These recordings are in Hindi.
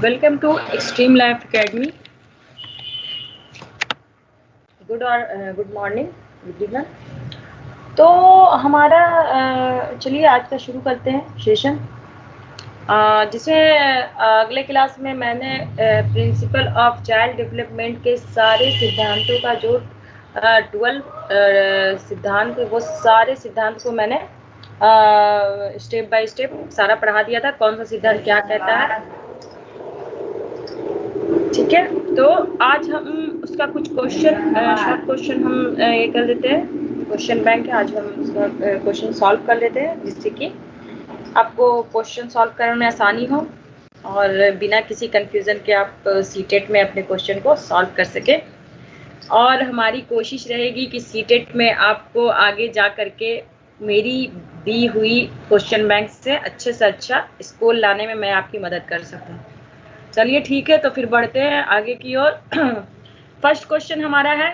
Welcome to Extreme Life Academy. Good morning, everyone. तो हमारा चलिए आज का शुरू करते हैं सेशन, जिसमें अगले क्लास में मैंने प्रिंसिपल ऑफ चाइल्ड डेवलपमेंट के सारे सिद्धांतों का जो 12 सिद्धांत, वो सारे सिद्धांत को मैंने स्टेप बाय स्टेप सारा पढ़ा दिया था, कौन सा सिद्धांत क्या कहता है। ठीक है, तो आज हम उसका कुछ क्वेश्चन, शॉर्ट क्वेश्चन हम ये कर लेते हैं, क्वेश्चन बैंक है, आज हम उसका क्वेश्चन सॉल्व कर लेते हैं, जिससे कि आपको क्वेश्चन सॉल्व करने में आसानी हो और बिना किसी कंफ्यूजन के आप सीटेट में अपने क्वेश्चन को सॉल्व कर सके। और हमारी कोशिश रहेगी कि सीटेट में आपको आगे जा करके मेरी दी हुई क्वेश्चन बैंक से अच्छा स्कोर लाने में मैं आपकी मदद कर सकूं। चलिए ठीक है, तो फिर बढ़ते हैं आगे की ओर। फर्स्ट क्वेश्चन हमारा है,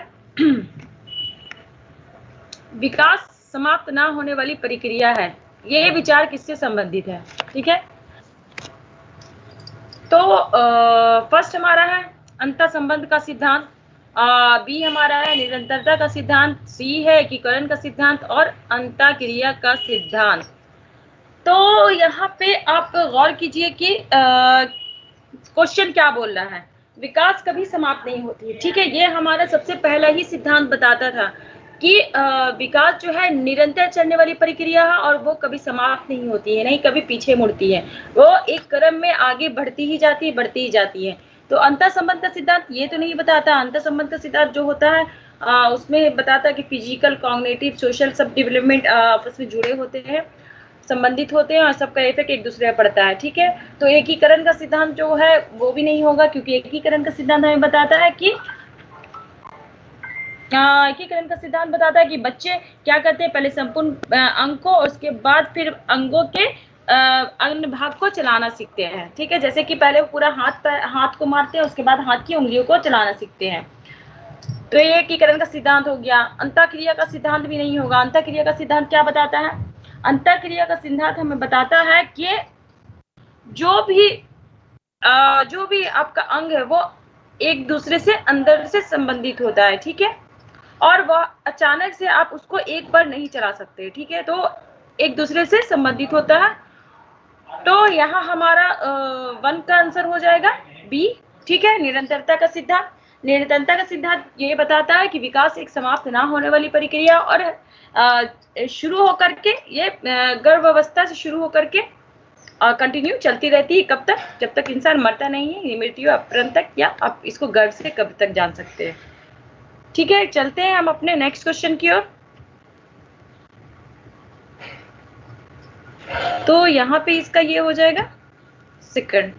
विकास समाप्त ना होने वाली प्रक्रिया है, ये विचार किससे संबंधित है। ठीक है, तो फर्स्ट हमारा है अंतर संबंध का सिद्धांत, बी हमारा है निरंतरता का सिद्धांत, सी है एकीकरण का सिद्धांत और अंतःक्रिया का सिद्धांत। तो यहाँ पे आप गौर कीजिए कि क्वेश्चन क्या बोल रहा है, विकास कभी समाप्त नहीं होती है। ठीक है, ये हमारा सबसे पहला ही सिद्धांत बताता था कि विकास जो है निरंतर चलने वाली प्रक्रिया है और वो कभी समाप्त नहीं होती है, नहीं कभी पीछे मुड़ती है, वो एक क्रम में आगे बढ़ती ही जाती है। तो अंतर संबंध का सिद्धांत ये तो नहीं बताता। अंतर संबंध का सिद्धांत जो होता है उसमें बताता है कि फिजिकल, कॉग्निटिव, सोशल सब डेवलपमेंट आपस में जुड़े होते हैं, संबंधित होते हैं और सबका इफेक्ट एक दूसरे पर पड़ता है। ठीक है, तो एकीकरण का सिद्धांत जो है वो भी नहीं होगा, क्योंकि एकीकरण का सिद्धांत हमें बताता है कि एकीकरण का सिद्धांत बताता है कि बच्चे क्या करते हैं, पहले संपूर्ण अंग को और उसके बाद फिर अंगों के अन्य भाग को चलाना सीखते हैं। ठीक है, जैसे कि पहले पूरा हाथ को मारते हैं, उसके बाद हाथ की उंगलियों को चलाना सीखते हैं। तो ये एकीकरण का सिद्धांत हो गया। अंतःक्रिया का सिद्धांत भी नहीं होगा। अंतःक्रिया का सिद्धांत क्या बताता है, अंतःक्रिया का सिद्धांत हमें बताता है कि जो भी आपका अंग है वो एक दूसरे से अंदर से संबंधित होता है। ठीक है, और वह अचानक से आप उसको एक बार नहीं चला सकते। ठीक है, तो एक दूसरे से संबंधित होता है। तो यहाँ हमारा 1 का आंसर हो जाएगा बी। ठीक है, निरंतरता का सिद्धांत। निरंतरता का सिद्धांत ये बताता है कि विकास एक समाप्त ना होने वाली प्रक्रिया और शुरू होकर के ये गर्भावस्था से शुरू होकर के कंटिन्यू चलती रहती है। कब तक, जब तक इंसान मरता नहीं है, मृत्यु अपरंत तक, या आप इसको गर्भ से कब तक जान सकते हैं। ठीक है, चलते हैं हम अपने नेक्स्ट क्वेश्चन की ओर। तो यहाँ पे इसका ये हो जाएगा सेकंड।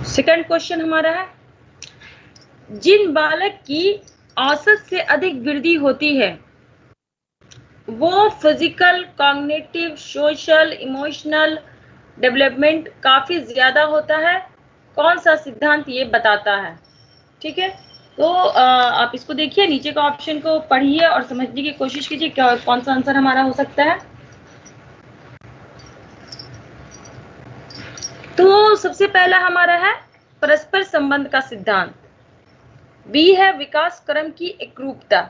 सेकंड क्वेश्चन हमारा है, जिन बालक की औसत से अधिक वृद्धि होती है वो physical, cognitive, social, emotional development काफी ज्यादा होता है, कौन सा सिद्धांत ये बताता है। ठीक है, तो आप इसको देखिए, नीचे का ऑप्शन को पढ़िए और समझने की कोशिश कीजिए कौन सा आंसर हमारा हो सकता है। तो सबसे पहला हमारा है परस्पर संबंध का सिद्धांत, बी है विकास क्रम की एकरूपता,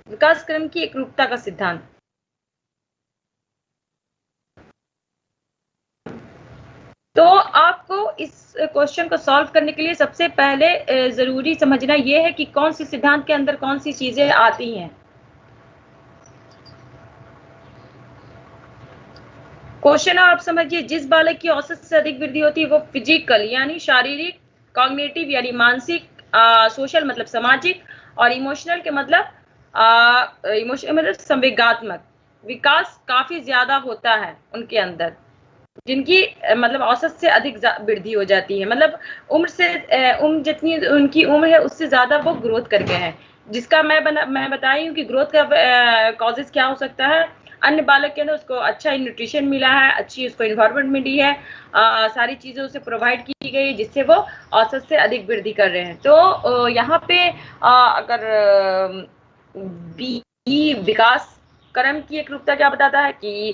विकास क्रम की एकरूपता का सिद्धांत। तो आपको इस क्वेश्चन को सॉल्व करने के लिए सबसे पहले जरूरी समझना यह है कि कौन सी सिद्धांत के अंदर कौन सी चीजें आती हैं। क्वेश्चन आप समझिए, जिस बालक की औसत से अधिक वृद्धि होती है वो फिजिकल यानी शारीरिक, कॉग्निटिव यानी मानसिक, सोशल मतलब सामाजिक, और इमोशनल के मतलब संवेगात्मक विकास काफी ज्यादा होता है उनके अंदर, जिनकी मतलब औसत से अधिक वृद्धि हो जाती है, मतलब उम्र जितनी उनकी उम्र है उससे ज्यादा वो ग्रोथ करके हैं। जिसका मैं बताई हूँ कि ग्रोथ का कॉजेस क्या हो सकता है, अन्य बालक के अंदर उसको अच्छा न्यूट्रिशन मिला है, अच्छी उसको इन्वायरमेंट मिली है, सारी चीजें उसे प्रोवाइड की गई जिससे वो औसत से अधिक वृद्धि कर रहे हैं। तो यहाँ पे अगर विकास क्रम की एक रूपता क्या बताता है कि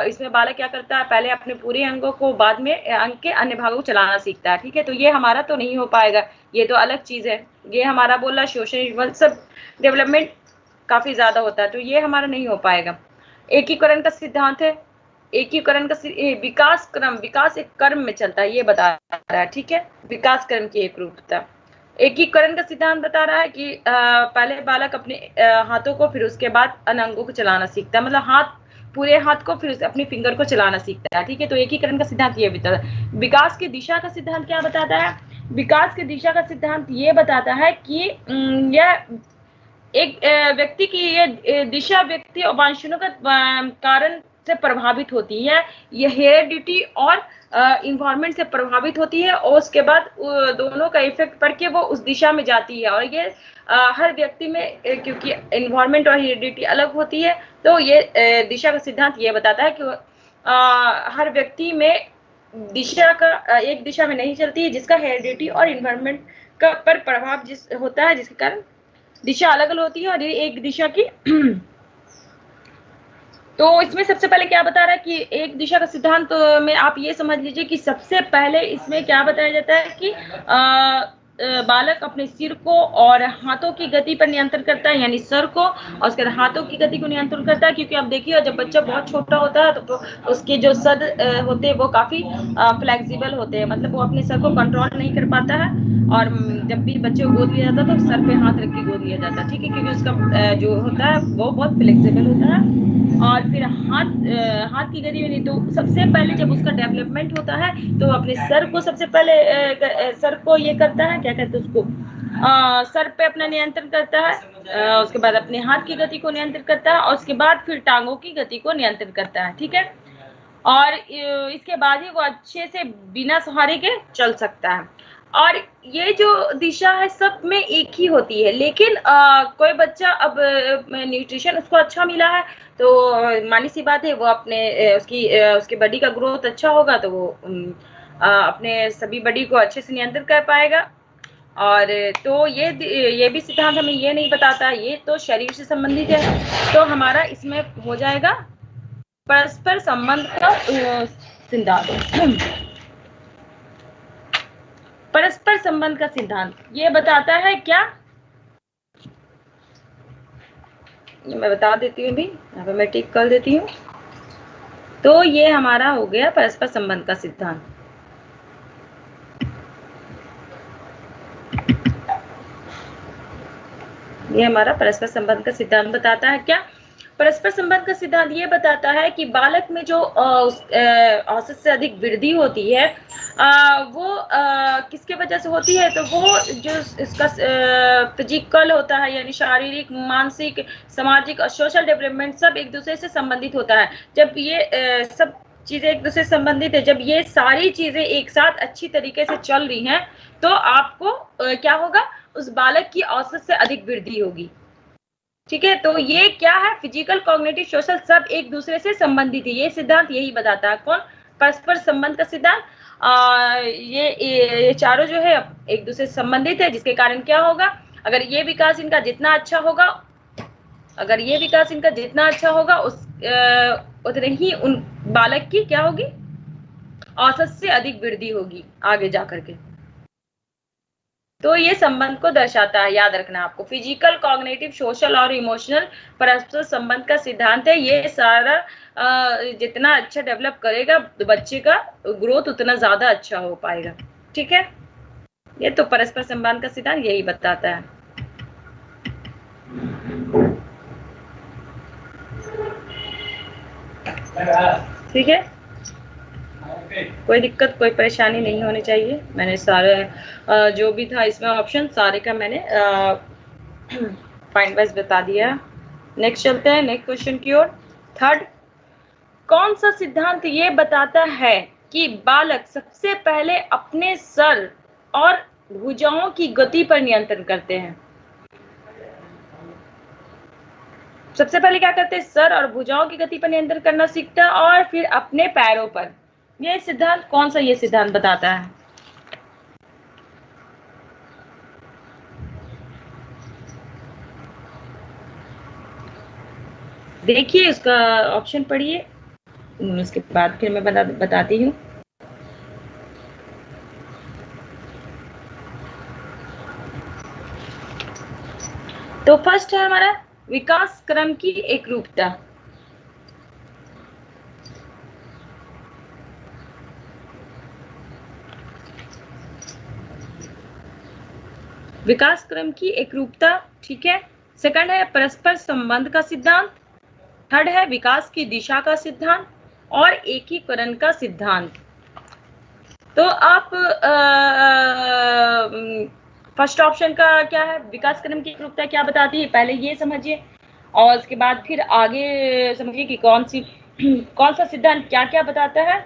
इसमें बालक क्या करता है, पहले अपने पूरे अंगों को, बाद में अंग के अन्य भागों को चलाना सीखता है। ठीक है, तो ये हमारा तो नहीं हो पाएगा, ये तो अलग चीज है। ये हमारा बोला सोशल सब डेवलपमेंट काफी ज्यादा होता है, तो ये हमारा नहीं हो पाएगा। एकीकरण का सिद्धांत है, एकीकरण का विकास एक क्रम में चलता है, ये बता रहा है। ठीक है, विकास क्रम की एक रूपता। एकीकरण का सिद्धांत बता रहा है कि पहले बालक अपने हाथों को, फिर उसके बाद अन्य अंगों को चलाना सीखता है, मतलब पूरे हाथ को, फिर अपनी फिंगर को चलाना सीखता है। ठीक है, तो एकीकरण का सिद्धांत ये बताता है। विकास की दिशा का सिद्धांत क्या बताता है? विकास की दिशा का सिद्धांत ये बताता है कि यह एक व्यक्ति की ये दिशा व्यक्ति और वांछनीय कारण से प्रभावित होती है, ये हेरिडिटी और इन्वायरमेंट से प्रभावित होती है, और उसके बाद दोनों का इफेक्ट पड़ के वो उस दिशा में जाती है। और ये हर व्यक्ति में क्योंकि इन्वायरमेंट और हेरिडिटी अलग होती है, तो ये दिशा का सिद्धांत ये बताता है कि हर व्यक्ति में दिशा का एक दिशा में नहीं चलती है, जिसका हेरिडिटी और इन्वायरमेंट का पर प्रभाव जिस होता है, जिसके कारण दिशा अलग अलग होती है और ये एक दिशा की तो इसमें सबसे पहले क्या बता रहा है कि एक दिशा का सिद्धांत में आप ये समझ लीजिए कि सबसे पहले इसमें क्या बताया जाता है कि बालक अपने सिर को और हाथों की गति पर नियंत्रण करता है, यानी सर को, और उसके बाद हाथों की गति को नियंत्रण करता है। क्योंकि आप देखिए जब बच्चा बहुत छोटा होता है तो उसके जो सर होते हैं वो काफी फ्लेक्सिबल होते हैं, मतलब वो अपने सर को कंट्रोल नहीं कर पाता है। और जब भी बच्चे को गोद लिया जाता है तो सर पे हाथ रख के गोद लिया जाता है। ठीक है, क्योंकि उसका जो होता है वो बहुत फ्लेक्सिबल होता है। और फिर हाथ की गति में नहीं, तो सबसे पहले जब उसका डेवलपमेंट होता है तो अपने सर को सबसे पहले सर को ये करता है, क्या कहते हैं उसको, सर पे अपना नियंत्रण करता है, उसके बाद अपने हाथ की गति को नियंत्रित करता है, और उसके बाद फिर टांगों की गति को नियंत्रित करता है। ठीक है, और इसके बाद ही वो अच्छे से बिना सहारे के चल सकता है। और ये जो दिशा है सब में एक ही होती है, लेकिन कोई बच्चा अब न्यूट्रिशन उसको अच्छा मिला है तो मानी सी बात है वो अपने उसकी बॉडी का ग्रोथ अच्छा होगा तो वो अपने सभी बॉडी को अच्छे से नियंत्रित कर पाएगा। और तो ये भी सिद्धांत हमें ये नहीं बताता, ये तो शरीर से संबंधित है। तो हमारा इसमें हो जाएगा परस्पर संबंध का सिद्धांत। परस्पर संबंध का सिद्धांत ये बताता है क्या, ये मैं बता देती हूँ, भी यहाँ पे मैं टिक कर देती हूँ। तो ये हमारा हो गया परस्पर संबंध का सिद्धांत। ये हमारा परस्पर संबंध का सिद्धांत बताता है क्या? परस्पर संबंध का सिद्धांत ये बताता है कि बालक में जो औसत से अधिक वृद्धि होती है वो किसके वजह से होती है, तो वो जो इसका फिजिकल होता है, यानी शारीरिक, मानसिक, सामाजिक और सोशल डेवलपमेंट सब एक दूसरे से संबंधित होता है। जब ये सब चीजें एक दूसरे से संबंधित है, जब ये सारी चीजें एक साथ अच्छी तरीके से चल रही हैं तो आपको क्या होगा, उस बालक की औसत से अधिक वृद्धि होगी। ठीक है, तो ये क्या है, फिजिकल, कॉग्निटिव, सोशल सब एक दूसरे से संबंधित है। ये सिद्धांत यही बताता है, कौन, परस्पर संबंध का सिद्धांत। ये चारों जो है एक दूसरे से संबंधित है, जिसके कारण क्या होगा, अगर ये विकास इनका जितना अच्छा होगा, अगर ये विकास इनका जितना अच्छा होगा उतने ही उन बालक की क्या होगी, औसत से अधिक वृद्धि होगी आगे जाकर के। तो ये संबंध को दर्शाता है, याद रखना आपको, फिजिकल, कॉग्निटिव, सोशल और इमोशनल परस्पर संबंध का सिद्धांत है। ये सारा जितना अच्छा डेवलप करेगा बच्चे का ग्रोथ उतना ज्यादा अच्छा हो पाएगा। ठीक है, ये तो परस्पर संबंध का सिद्धांत यही बताता है। ठीक है, कोई दिक्कत, कोई परेशानी नहीं होनी चाहिए। मैंने सारे जो भी था इसमें ऑप्शन सारे का मैंने पॉइंट वाइज बता दिया। नेक्स्ट चलते हैं नेक्स्ट क्वेश्चन की ओर। थर्ड, कौन सा सिद्धांत ये बताता है कि बालक सबसे पहले अपने सर और भुजाओं की गति पर नियंत्रण करते हैं? सबसे पहले क्या करते हैं, सर और भुजाओं की गति पर नियंत्रण करना सीखता है और फिर अपने पैरों पर। ये सिद्धांत कौन सा ये सिद्धांत बताता है? देखिए उसका ऑप्शन पढ़िए, उसके बाद फिर मैं बताती हूँ। तो फर्स्ट है हमारा विकास क्रम की एकरूपता। विकास क्रम की एकरूपता, ठीक है। सेकंड है परस्पर संबंध का सिद्धांत। थर्ड है विकास की दिशा का सिद्धांत और एकीकरण का सिद्धांत। तो आप फर्स्ट ऑप्शन का क्या है, विकास क्रम की एकरूपता क्या बताती है, पहले ये समझिए और उसके बाद फिर आगे समझिए कि कौन सा सिद्धांत क्या क्या बताता है।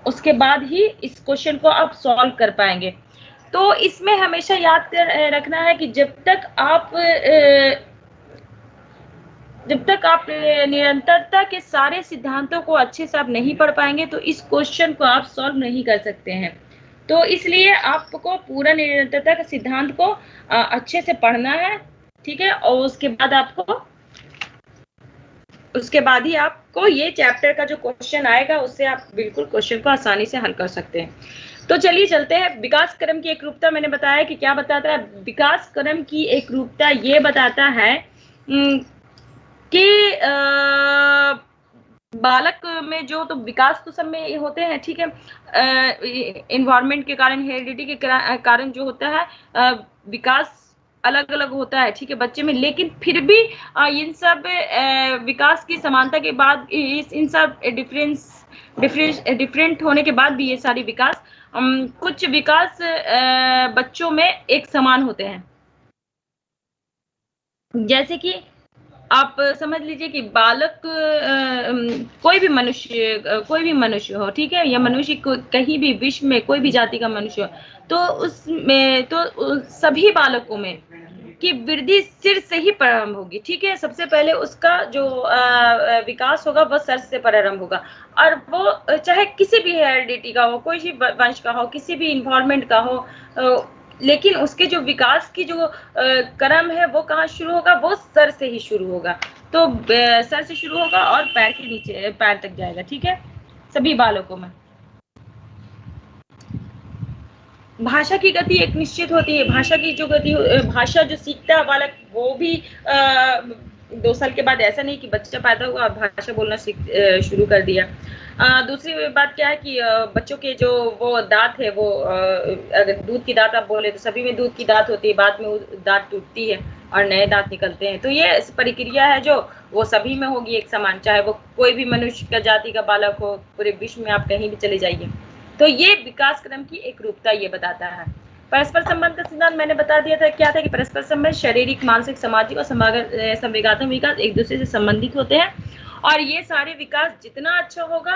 उसके बाद ही इस क्वेश्चन को आप सॉल्व कर पाएंगे। तो इसमें हमेशा याद रखना है कि जब तक आप निरंतरता के सारे सिद्धांतों को अच्छे से आप नहीं पढ़ पाएंगे तो इस क्वेश्चन को आप सॉल्व नहीं कर सकते हैं। तो इसलिए आपको पूरा निरंतरता के सिद्धांत को अच्छे से पढ़ना है, ठीक है। और उसके बाद ही आपको ये चैप्टर का जो क्वेश्चन आएगा उससे आप बिल्कुल क्वेश्चन को आसानी से हल कर सकते हैं। तो चलिए चलते हैं। विकास क्रम की एकरूपता मैंने बताया कि क्या बताता है। विकास क्रम की एकरूपता ये बताता है कि बालक में जो तो विकास तो सब में होते हैं, ठीक है। इन्वायरमेंट के कारण, हेरिडिटी के कारण जो होता है विकास अलग अलग होता है, ठीक है, बच्चे में। लेकिन फिर भी इन सब विकास की समानता के बाद, इन सब डिफरेंट होने के बाद भी ये सारी विकास, कुछ विकास बच्चों में एक समान होते हैं। जैसे कि आप समझ लीजिए कि बालक कोई भी मनुष्य हो, ठीक है, या मनुष्य कहीं भी विश्व में कोई भी जाति का मनुष्य हो, तो उसमें तो सभी बालकों में की वृद्धि सिर से ही प्रारंभ होगी, ठीक है। सबसे पहले उसका जो विकास होगा वह सिर से प्रारंभ होगा, और वो चाहे किसी भी हेरिडिटी का हो, कोई भी वंश का हो, किसी भी इन्वायरमेंट का हो, लेकिन उसके जो विकास की जो क्रम है वो कहाँ शुरू होगा, वो सर से ही शुरू होगा। तो सर से शुरू होगा और पैर के नीचे, पैर तक जाएगा, ठीक है, सभी बालकों में। भाषा की गति एक निश्चित होती है। भाषा की जो गति, भाषा जो सीखता है बालक, वो भी 2 साल के बाद ऐसा नहीं कि बच्चा पैदा हुआ और भाषा बोलना शुरू कर दिया। दूसरी बात क्या है कि बच्चों के जो वो दांत है, वो अगर दूध की दांत आप बोले तो सभी में दूध की दांत होती है, बाद में वो दांत टूटती है और नए दांत निकलते हैं। तो ये प्रक्रिया है जो वो सभी में होगी एक समान, चाहे वो कोई भी मनुष्य का जाति का बालक हो, पूरे विश्व में आप कहीं भी चले जाइए। तो ये विकास क्रम की एकरूपता ये बताता है। परस्पर संबंध का सिद्धांत मैंने बता दिया था, क्या था कि परस्पर संबंध शारीरिक, मानसिक, सामाजिक और संवेगात्मक विकास एक दूसरे से संबंधित होते हैं, और ये सारे विकास जितना अच्छा होगा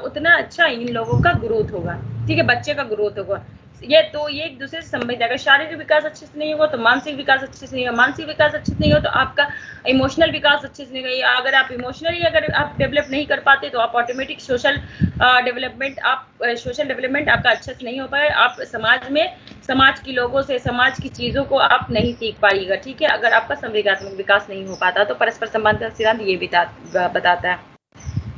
उतना अच्छा इन लोगों का ग्रोथ होगा, ठीक है, बच्चे का ग्रोथ होगा। ये एक दूसरे से संबंधित। अगर शारीरिक विकास अच्छे से नहीं होगा तो मानसिक विकास अच्छे से नहीं होगा, मानसिक विकास अच्छे से नहीं हो तो आपका इमोशनल विकास अच्छे से नहीं होगा। अगर आप इमोशनली अगर आप डेवलप नहीं कर पाते तो आप ऑटोमेटिक सोशल डेवलपमेंट आपका अच्छे से नहीं हो पाए। आप समाज के लोगों से, समाज की चीजों को आप नहीं सीख पाइएगा, ठीक है, अगर आपका संवेगात्मक विकास नहीं हो पाता। तो परस्पर संबंध का सिद्धांत ये बताता है।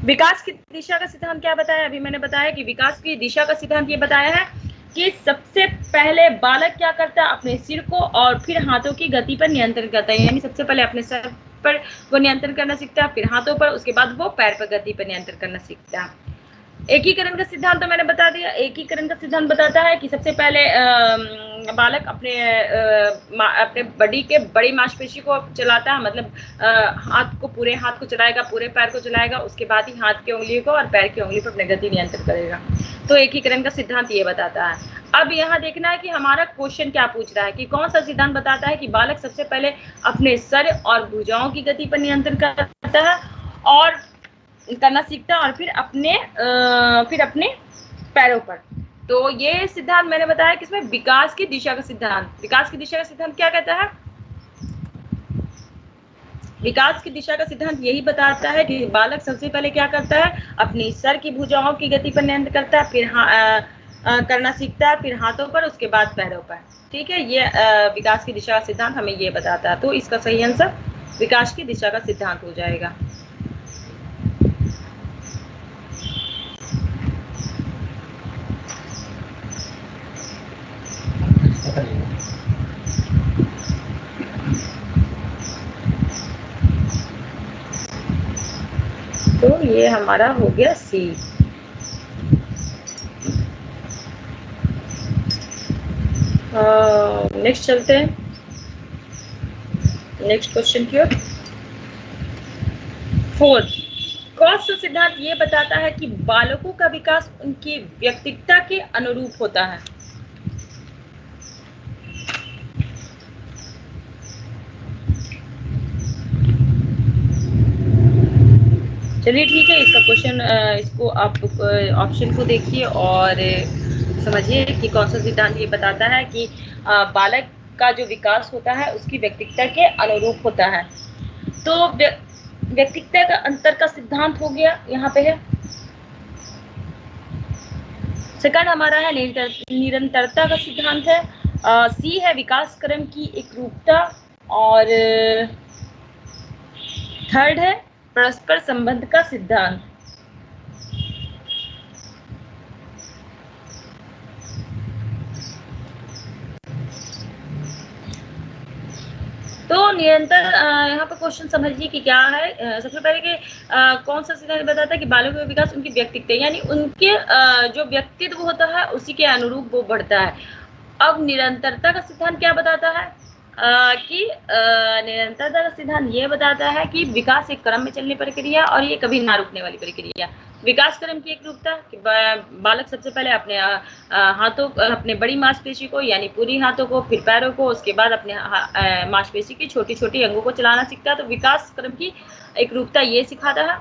विकास की दिशा का सिद्धांत क्या बताया, अभी मैंने बताया कि विकास की दिशा का सिद्धांत ये बताया है कि सबसे पहले बालक क्या करता है, अपने सिर को और फिर हाथों की गति पर नियंत्रण करता है। यानी सबसे पहले अपने सर पर वो नियंत्रण करना सीखता है, फिर हाथों पर, उसके बाद वो पैर पर गति पर नियंत्रण करना सीखता है। एकीकरण का सिद्धांत तो मैंने बता दिया। एकीकरण का सिद्धांत बताता है कि सबसे पहले बालक अपने बॉडी के बड़ी मांसपेशी को चलाता है, मतलब पूरे हाथ को चलाएगा, पूरे पैर को चलाएगा, उसके बाद ही हाथ की उंगली को और पैर की उंगली पर अपनी गति नियंत्रित करेगा। तो एकीकरण का सिद्धांत ये बताता है। अब यहाँ देखना है कि हमारा क्वेश्चन क्या पूछ रहा है कि कौन सा सिद्धांत बताता है कि बालक सबसे पहले अपने सर और भुजाओं की गति पर नियंत्रण करता है और करना सीखता है, और फिर अपने पैरों पर। तो ये सिद्धांत मैंने बताया कि इसमें विकास की दिशा का सिद्धांत। विकास की दिशा का सिद्धांत क्या कहता है विकास की दिशा का सिद्धांत यही बताता है कि बालक सबसे पहले क्या करता है, अपनी सर की भुजाओं की गति पर नियंत्रण करता है, फिर करना सीखता है, फिर हाथों पर, उसके बाद पैरों पर। ठीक है, ये विकास की दिशा का सिद्धांत हमें ये बताता है। तो इसका सही आंसर विकास की दिशा का सिद्धांत हो जाएगा। तो ये हमारा हो गया सी। नेक्स्ट चलते हैं नेक्स्ट क्वेश्चन की ओर। फोर्थ, कौन सा सिद्धांत ये बताता है कि बालकों का विकास उनकी व्यक्तित्वता के अनुरूप होता है? चलिए ठीक है, इसका क्वेश्चन इसको आप ऑप्शन को देखिए और समझिए कि कौन सा सिद्धांत ये बताता है कि बालक का जो विकास होता है उसकी व्यक्तित्वता के अनुरूप होता है। तो व्यक्तित्वता का अंतर का सिद्धांत हो गया, यहाँ पे है। सेकंड हमारा है निरंतरता का सिद्धांत है। सी है विकास क्रम की एकरूपता, और थर्ड है परस्पर संबंध का सिद्धांत। तो निरंतर यहाँ पर क्वेश्चन समझिए कि क्या है। सबसे पहले कि कौन सा सिद्धांत बताता है कि बालकों का विकास उनकी व्यक्तित्व यानी उनके जो व्यक्तित्व होता है उसी के अनुरूप वो बढ़ता है। अब निरंतरता का सिद्धांत क्या बताता है कि निरंतरता का सिद्धांत ये बताता है कि विकास एक क्रम में चलने प्रक्रिया और ये कभी ना रुकने वाली प्रक्रिया। विकास क्रम की एकरूपता कि बालक सबसे पहले अपने हाथों, अपने बड़ी मांसपेशी को यानी पूरी हाथों को, फिर पैरों को, उसके बाद अपने मांसपेशी की छोटी छोटी अंगों को चलाना सीखता है। तो विकास क्रम की एकरूपता ये सिखाता है,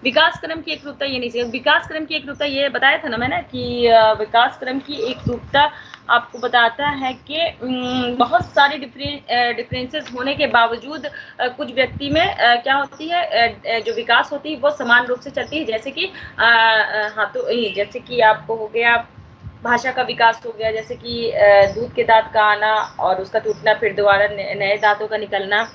विकास क्रम की एकरूपता ये नहीं सिखा। विकास क्रम की एकरूपता ये बताया था ना मैंने कि विकास क्रम की एकरूपता आपको बताता है कि बहुत सारे डिफरेंसेस होने के बावजूद कुछ व्यक्ति में क्या होती है, जो विकास होती है वो समान रूप से चलती है। जैसे कि हाथों, जैसे कि आपको हो गया भाषा का विकास हो गया, जैसे कि दूध के दांत का आना और उसका टूटना, फिर दोबारा नए दांतों का निकलना।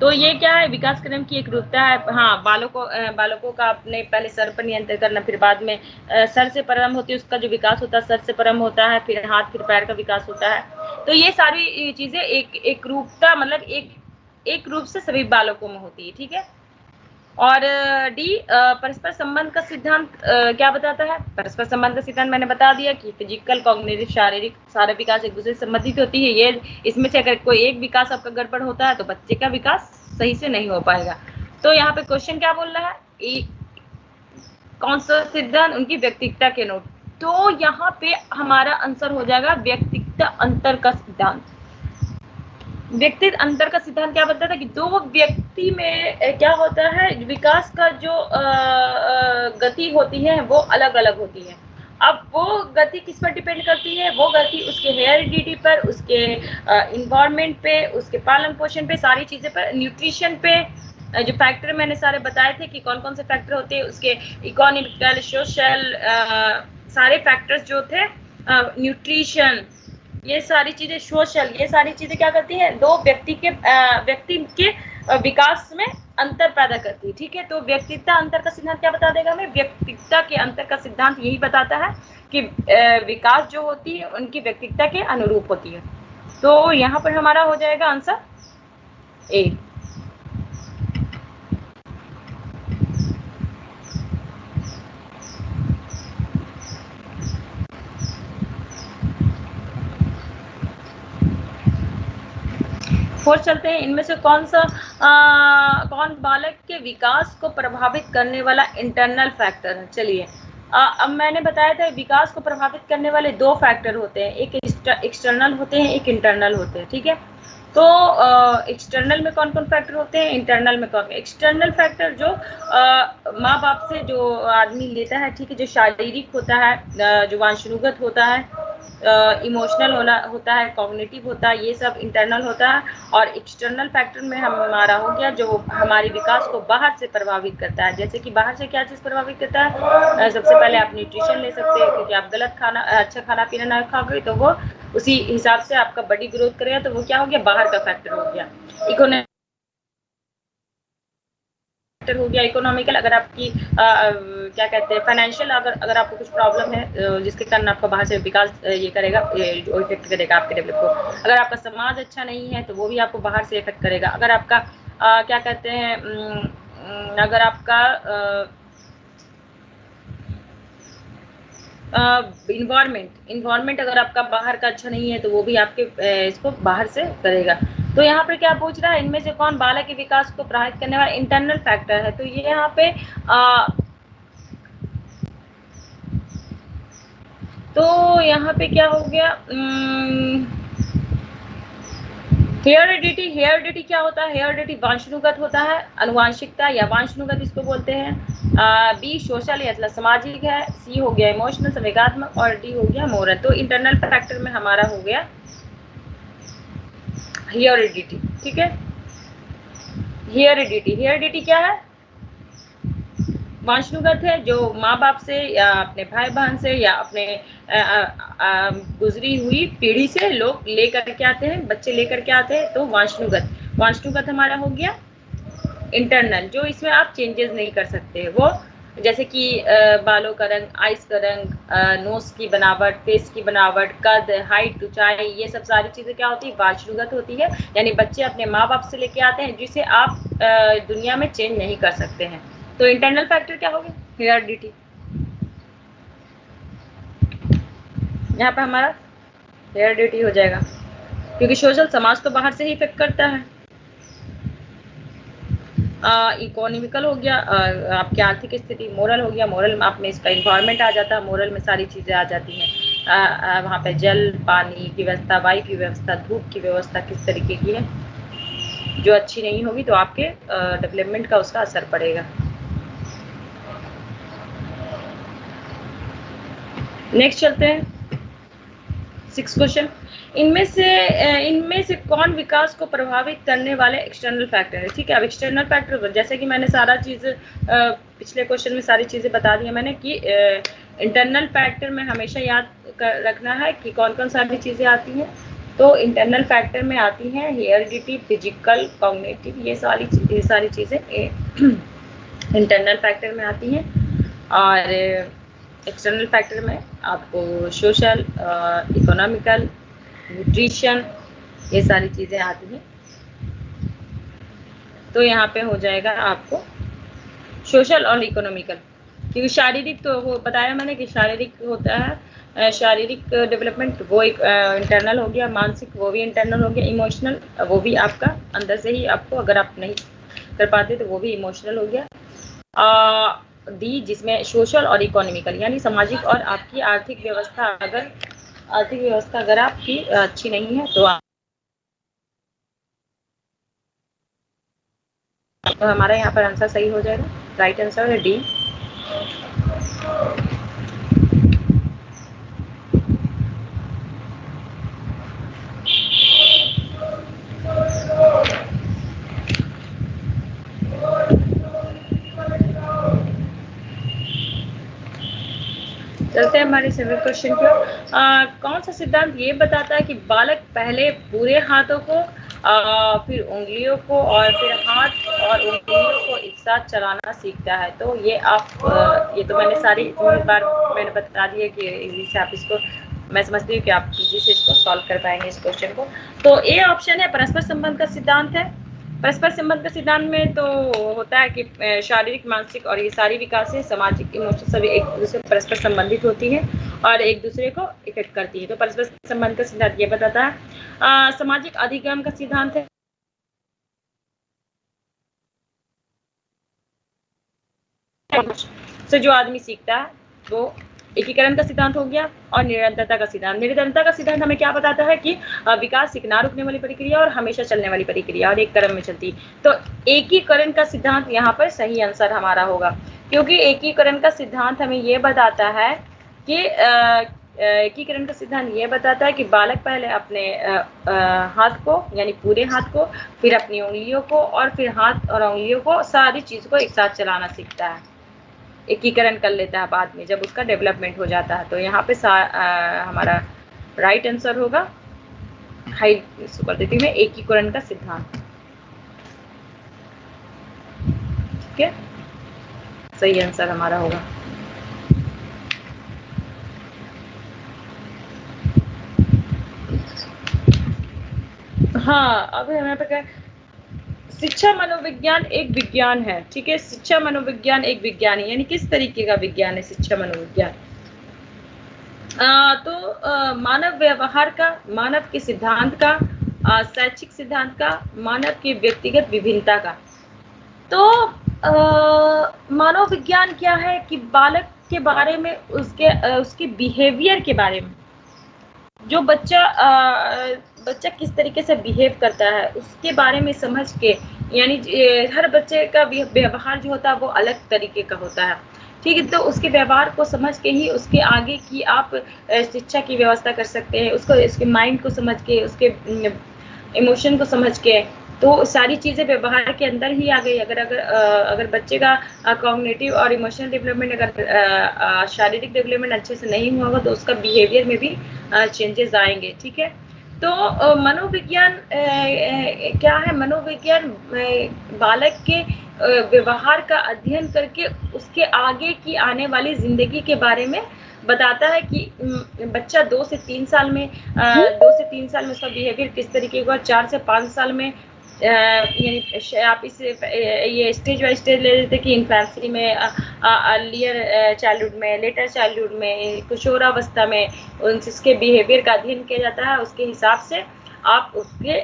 तो ये क्या है, विकास क्रम की एकरूपता है। हाँ, बालकों का अपने पहले सर पर नियंत्रण करना, फिर बाद में सर से प्रारंभ होती है उसका जो विकास होता है, सर से प्रारंभ होता है, फिर हाथ, फिर पैर का विकास होता है। तो ये सारी चीजें एक रूपता मतलब एक रूप से सभी बालकों में होती है। ठीक है। और डी परस्पर संबंध का सिद्धांत क्या बताता है? परस्पर संबंध का सिद्धांत मैंने बता दिया कि फिजिकल, कॉग्निटिव, शारीरिक सारा विकास एक दूसरे से संबंधित होती है। ये इसमें से अगर कोई एक विकास आपका गड़बड़ होता है तो बच्चे का विकास सही से नहीं हो पाएगा। तो यहाँ पे क्वेश्चन क्या बोल रहा है, कौन सा सिद्धांत? उनकी व्यक्तित्वता के नोट। तो यहाँ पे हमारा आंसर हो जाएगा व्यक्तित्व अंतर का सिद्धांत। व्यक्तित्व अंतर का सिद्धांत क्या बताता है कि दो व्यक्ति में क्या होता है, विकास का जो गति होती है वो अलग अलग होती है। अब वो गति किस पर डिपेंड करती है? वो गति उसके हेरिडिटी पर, उसके इन्वायरमेंट पे, उसके पालन पोषण पे, सारी चीजें पर, न्यूट्रिशन पे, जो फैक्टर मैंने सारे बताए थे कि कौन कौन से फैक्टर होते हैं, उसके इकोनॉमिकल, सोशल, सारे फैक्टर्स जो थे, न्यूट्रिशन, ये सारी चीजें, सोशल, ये सारी चीजें क्या करती हैं, दो व्यक्ति के विकास में अंतर पैदा करती है। ठीक है। तो व्यक्तित्व अंतर का सिद्धांत क्या बता देगा हमें? व्यक्तित्व के अंतर का सिद्धांत यही बताता है कि विकास जो होती है उनकी व्यक्तित्व के अनुरूप होती है। तो यहाँ पर हमारा हो जाएगा आंसर ए। फोर्थ चलते हैं, इनमें से कौन बालक के विकास को प्रभावित करने वाला इंटरनल फैक्टर है? चलिए, अब मैंने बताया था विकास को प्रभावित करने वाले दो फैक्टर होते हैं, एक एक्सटर्नल होते हैं, एक इंटरनल होते हैं। ठीक है। तो एक्सटर्नल में कौन कौन फैक्टर होते हैं, इंटरनल में कौन? एक्सटर्नल फैक्टर जो माँ बाप से जो आदमी लेता है, ठीक है, जो शारीरिक होता है, जो वंशानुगत होता है, इमोशनल होता है, कॉग्निटिव होता है, ये सब इंटरनल होता है। और एक्सटर्नल फैक्टर में हमारा हो गया जो हमारे विकास को बाहर से प्रभावित करता है। जैसे कि बाहर से क्या चीज़ प्रभावित करता है? सबसे पहले आप न्यूट्रिशन ले सकते हैं, क्योंकि आप गलत खाना, अच्छा खाना पीना ना खाओगे तो वो उसी हिसाब से आपका बॉडी ग्रोथ करेगा, तो वो क्या हो गया? बाहर का फैक्टर हो गया। इकोनॉमिक हो गया, इकोनॉमिकल, अगर आपकी क्या कहते हैं फाइनेंशियल, अगर आपको कुछ प्रॉब्लम है जिसके कारण आपका बाहर से विकास ये करेगा, इफेक्ट करेगा आपके डेवलप को। अगर आपका समाज अच्छा नहीं है तो वो भी आपको बाहर से इफेक्ट करेगा। अगर आपका क्या कहते हैं अगर आपका इन्वायरमेंट अगर आपका बाहर का अच्छा नहीं है तो वो भी आपके इसको बाहर से करेगा। तो यहाँ पे क्या पूछ रहा है? इनमें से कौन बालक के विकास को प्रभावित करने वाला इंटरनल फैक्टर है? तो ये यहाँ पे तो यहाँ पे क्या हो गया? हेयरडिटी क्या होता है? हेयरडिटी वांशानुगत होता है, अनुवांशिकता या वांशानुगत इसको बोलते हैं। बी सोशल या मतलब सामाजिक है। सी हो गया इमोशनल संवेगात्मक, और डी हो गया मोरल। तो इंटरनल फैक्टर में हमारा हो गया हेयरडिटी। ठीक है, हेयरडिटी क्या है? वांशानुगत है, जो माँ बाप से या अपने भाई बहन से या अपने गुजरी हुई पीढ़ी से लोग लेकर के आते हैं, बच्चे लेकर के आते हैं। तो वांशानुगत हमारा हो गया इंटरनल, जो इसमें आप चेंजेस नहीं कर सकते। वो जैसे कि बालों का रंग, आइस का रंग, नोज की बनावट, फेस की बनावट, कद, हाइट, ऊंचाई, ये सब सारी चीजें क्या होती है? वांशानुगत होती है। यानी बच्चे अपने माँ बाप से लेके आते हैं, जिसे आप दुनिया में चेंज नहीं कर सकते हैं। तो इंटरनल फैक्टर क्या हो गया? हेयरडिटी। यहाँ पे हमारा हेयरडिटी हो जाएगा, क्योंकि सोशल समाज तो बाहर से ही इफेक्ट करता है। इकोनॉमिकल हो गया, आपकी आर्थिक स्थिति। मोरल हो गया, मोरल में आप में इसका इन्वायरमेंट आ जाता है, मोरल में सारी चीजें आ जाती हैं। वहाँ पे जल, पानी की व्यवस्था, वायु की व्यवस्था, धूप की व्यवस्था किस तरीके की है, जो अच्छी नहीं होगी तो आपके डेवलपमेंट का उसका असर पड़ेगा। नेक्स्ट चलते हैं 6 क्वेश्चन। इनमें से कौन विकास को प्रभावित करने वाले एक्सटर्नल फैक्टर है? ठीक है, अब एक्सटर्नल फैक्टर जैसे कि मैंने सारा चीज पिछले क्वेश्चन में सारी चीजें बता दी है मैंने कि इंटरनल फैक्टर में हमेशा याद रखना है कि कौन कौन सारी चीजें आती हैं। तो इंटरनल फैक्टर में आती हैं हेयरडिटी, फिजिकल, कॉग्निटिव, ये सारी चीजें इंटरनल फैक्टर में आती हैं। और एक्सटर्नल फैक्टर में आपको सोशल, इकोनॉमिकल, न्यूट्रिशन, ये सारी चीजें आती हैं। तो यहाँ पे हो जाएगा आपको सोशल और इकोनॉमिकल, क्योंकि शारीरिक तो वो बताया मैंने कि शारीरिक होता है, शारीरिक डेवलपमेंट वो एक इंटरनल हो गया, मानसिक वो भी इंटरनल हो गया, इमोशनल वो भी आपका अंदर से ही आपको, अगर आप नहीं कर पाते तो वो भी इमोशनल हो गया। डी जिसमें सोशल और इकोनॉमिकल, यानी सामाजिक और आपकी आर्थिक व्यवस्था अगर आपकी अच्छी नहीं है तो हमारा यहाँ पर आंसर सही हो जाएगा। राइट आंसर है डी। चलते हैं हमारे 7 क्वेश्चन पर। कौन सा सिद्धांत ये बताता है कि बालक पहले पूरे हाथों को, फिर उंगलियों को और फिर हाथ और उंगलियों को एक साथ चलाना सीखता है? तो ये आप ये तो मैंने सारी बार मैंने बता दिया कि इजी से आप इसको, मैं समझती हूँ कि आप इजी से इसको सॉल्व कर पाएंगे इस क्वेश्चन को। तो ए ऑप्शन है परस्पर संबंध का सिद्धांत है। परस्पर संबंध के सिद्धांत में तो होता है कि शारीरिक, मानसिक और ये सारी विकास है, सामाजिक, इमोशनल सभी एक दूसरे से परस्पर संबंधित होती है और एक दूसरे को इफेक्ट करती है। तो परस्पर संबंध का सिद्धांत ये बताता है। सामाजिक अधिगम का सिद्धांत है, से जो आदमी सीखता है वो एकीकरण का सिद्धांत हो गया। और निरंतरता का सिद्धांत हमें क्या बताता है कि विकास एक ना रुकने वाली प्रक्रिया और हमेशा चलने वाली प्रक्रिया और एक क्रम में चलती। तो एकीकरण का सिद्धांत यहाँ पर सही आंसर हमारा होगा, क्योंकि एकीकरण का सिद्धांत हमें ये बताता है कि एकीकरण का सिद्धांत ये बताता है कि बालक पहले अपने हाथ को, यानी पूरे हाथ को, फिर अपनी उंगलियों को, और फिर हाथ और उंगलियों को, सारी चीज को एक साथ चलाना सीखता है, एकीकरण कर लेता है बाद में जब उसका डेवलपमेंट हो जाता है। तो यहाँ पे हमारा राइट आंसर होगा हाई सुपरलेटिव में एकीकरण का सिद्धांत। ठीक है, सही आंसर हमारा होगा। हाँ, अब हमें पे शिक्षा मनोविज्ञान एक विज्ञान है। ठीक है, शिक्षा मनोविज्ञान एक विज्ञान है, यानी किस तरीके का विज्ञान है शिक्षा मनोविज्ञान? तो मानव व्यवहार का, मानव के सिद्धांत का, शैक्षिक सिद्धांत का, मानव की व्यक्तिगत विभिन्नता का। तो मानव विज्ञान क्या है कि बालक के बारे में, उसके बिहेवियर के बारे में, जो बच्चा किस तरीके से बिहेव करता है उसके बारे में समझ के, यानी हर बच्चे का व्यवहार जो होता है वो अलग तरीके का होता है। ठीक है, तो उसके व्यवहार को समझ के ही उसके आगे की आप शिक्षा की व्यवस्था कर सकते हैं। उसको, इसके माइंड को समझ के, उसके इमोशन को समझ के, तो सारी चीजें व्यवहार के अंदर ही आ गई। अगर बच्चे का कॉग्निटिव और इमोशनल डेवलपमेंट, अगर शारीरिक डेवलपमेंट अच्छे से नहीं हुआ होगा तो उसका बिहेवियर में भी चेंजेस आएंगे। ठीक है, तो मनोविज्ञान क्या है? मनोविज्ञान बालक के व्यवहार का अध्ययन करके उसके आगे की आने वाली जिंदगी के बारे में बताता है कि बच्चा 2 से 3 साल में, 2 से 3 साल में उसका बिहेवियर किस तरीके का, 4 से 5 साल में, यानी आप इस ये स्टेज बाय स्टेज ले लेते कि इन्फेंसी में, अर्लियर चाइल्डहुड में, लेटर चाइल्डहुड में, किशोरावस्था में उसके बिहेवियर का अध्ययन किया जाता है। उसके हिसाब से आप उसके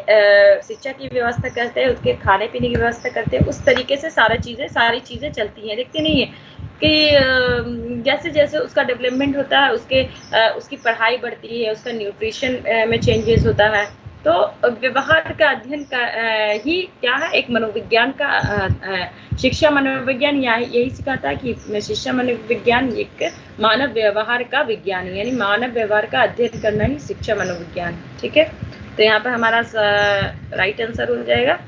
शिक्षा की व्यवस्था करते हैं, उसके खाने पीने की व्यवस्था करते हैं। उस तरीके से सारी चीजें चलती हैं। देखते नहीं है कि जैसे जैसे उसका डेवलपमेंट होता है, उसकी पढ़ाई बढ़ती है, उसका न्यूट्रिशन में चेंजेस होता है। तो व्यवहार का अध्ययन का ही क्या है? एक मनोविज्ञान का शिक्षा मनोविज्ञान यही सिखाता है कि शिक्षा मनोविज्ञान एक मानव व्यवहार का विज्ञान है, यानी मानव व्यवहार का अध्ययन करना ही शिक्षा मनोविज्ञान है। ठीक है, तो यहाँ पर हमारा राइट आंसर हो जाएगा